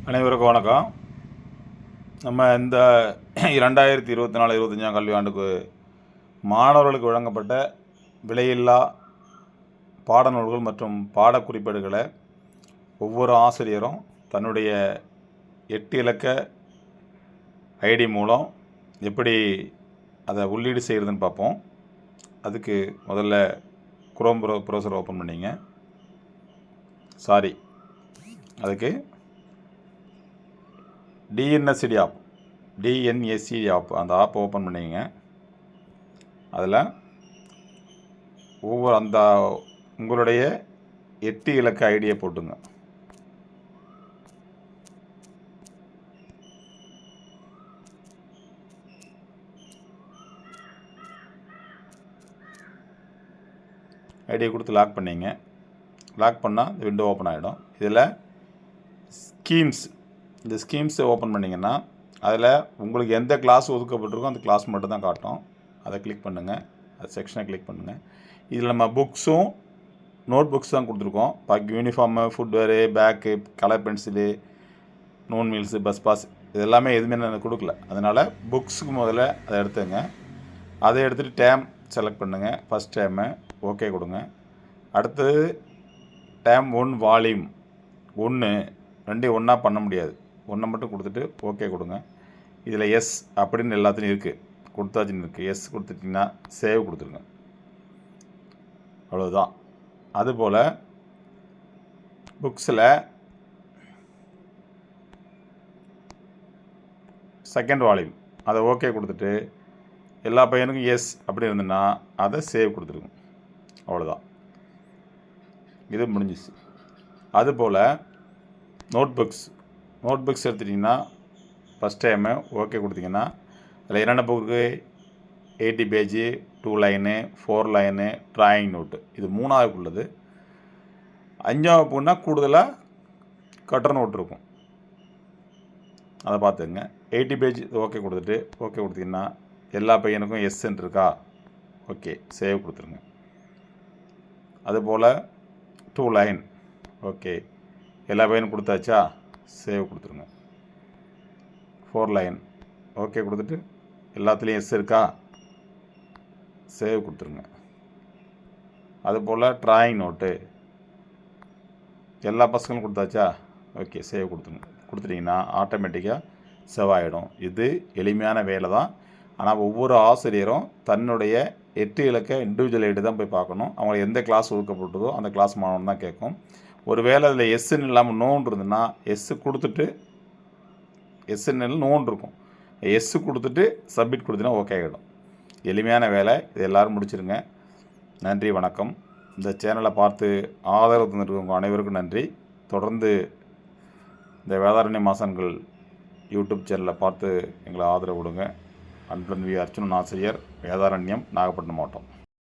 அனைவருக்கும் வணக்கம். நம்ம இந்த 2024-25 கல்வி ஆண்டுக்கு மாணவர்களுக்கு வழங்கப்பட்ட விலையில்லா பாடநூல்கள் மற்றும் பாடக்குறிப்பேடுகளை ஒவ்வொரு ஆசிரியரும் தன்னுடைய 8 இலக்க ஐடி மூலம் எப்படி அதை உள்ளீடு செய்கிறதுன்னு பார்ப்போம். அதுக்கு முதல்ல குரோம் ப்ரௌசர் ஓப்பன் பண்ணிங்க. அதுக்கு டிஎன்எஸ்சிடி ஆப் அந்த ஆப் ஓப்பன் பண்ணிங்க. அதில் ஒவ்வொரு உங்களுடைய 8 இலக்க ஐடியை போட்டுங்க. ஐடியை கொடுத்து லாக் பண்ணிங்க. லாக் பண்ணால் இந்த விண்டோ ஓப்பன் ஆகிடும். இதில் இந்த ஸ்கீம்ஸை ஓப்பன் பண்ணிங்கன்னா அதில் உங்களுக்கு எந்த கிளாஸ் ஒதுக்கப்பட்டிருக்கோ அந்த கிளாஸ் மட்டும் தான் காட்டும். அதை கிளிக் பண்ணுங்கள். அது செக்ஷனை கிளிக் பண்ணுங்கள். இதில் நம்ம நோட் புக்ஸ் தான் கொடுத்துருக்கோம். பாக்கி uniform, footwear, bag, colour pencil, noon meals, bus pass இது எல்லாமே எதுவுமே நான் கொடுக்கல. அதனால் புக்ஸுக்கு முதல்ல அதை எடுத்துங்க. அதை எடுத்துகிட்டு டேம் செலக்ட் பண்ணுங்கள். ஃபஸ்ட் டேமு ஓகே கொடுங்க. அடுத்தது டேம் 1 வால்யூம் 1 2 ஒன்றா பண்ண முடியாது. 1 மட்டும் கொடுத்துட்டு ஓகே கொடுங்க. இதில் எஸ் அப்படின்னு எல்லாத்துலேயும் இருக்குது, கொடுத்தாச்சுன்னு இருக்குது. எஸ் கொடுத்துட்டிங்கன்னா சேவ் கொடுத்துருங்க. அவ்வளோதான். அதுபோல் புக்ஸில் செகண்ட் வால்யூம் அதை ஓகே கொடுத்துட்டு எல்லா பையனுக்கும் எஸ் அப்படி இருந்ததுன்னா அதை சேவ் கொடுத்துருங்க. அவ்வளோதான், இது முடிஞ்சிச்சு. அதுபோல் நோட் புக்ஸ் எடுத்துட்டிங்கன்னா ஃபஸ்ட் டைமு ஓகே கொடுத்தீங்கன்னா அதில் என்னென்ன book 80 page, 2 line, 4 line, drawing note இது 3வது உள்ளது. 5வது புக்குன்னா கூடுதலாக கட்டர் நோட் இருக்கும், அதை பார்த்துங்க. 80 பேஜ் ஓகே கொடுத்தீங்கன்னா எல்லா பையனுக்கும் எஸ்ன்னு இருக்கா, ஓகே சேவ் கொடுத்துருங்க. அதுபோல் 2 லைன் ஓகே எல்லா பையனும் கொடுத்தாச்சா, சேவ் கொடுத்துருங்க. 4 லைன் ஓகே கொடுத்துட்டு எல்லாத்துலேயும் எஸ் இருக்கா, சேவ் கொடுத்துருங்க. அதுபோல் ட்ராயிங் நோட்டு எல்லா பசங்களும் கொடுத்தாச்சா, ஓகே சேவ் கொடுத்துட்டிங்கன்னா ஆட்டோமேட்டிக்காக சேவ் ஆகிடும். இது எளிமையான வேலை தான். ஆனால் ஒவ்வொரு ஆசிரியரும் தன்னுடைய 8 இலக்க இண்டிவிஜுவல் ஐடி தான் போய் பார்க்கணும். அவங்களுக்கு எந்த கிளாஸ் ஒதுக்கப்பட்டதோ அந்த கிளாஸ் மாணவன் தான் கேட்கும். ஒரு வேளை அதில் எஸ்ன்னு இல்லாமல் நோன் இருந்ததுன்னா எஸ்ஸு கொடுத்துட்டு எஸ்ன்னு நோன் இருக்கும், எஸ்ஸு கொடுத்துட்டு சப்மிட் கொடுத்தீங்கன்னா ஓகே ஆகிடும். எளிமையான வேலை. இது எல்லோரும் முடிச்சிருங்க. நன்றி, வணக்கம். இந்த சேனலை பார்த்து ஆதரவு தந்திருக்கவங்க அனைவருக்கும் நன்றி. தொடர்ந்து இந்த வேதாரண்யம் ஆசான்கள் யூடியூப் சேனலை பார்த்து எங்களை ஆதரவு கொடுங்க. அன்புடன் வி. அர்ச்சுனன் ஆசிரியர், வேதாரண்யம், நாகப்பட்டினம் மாவட்டம்.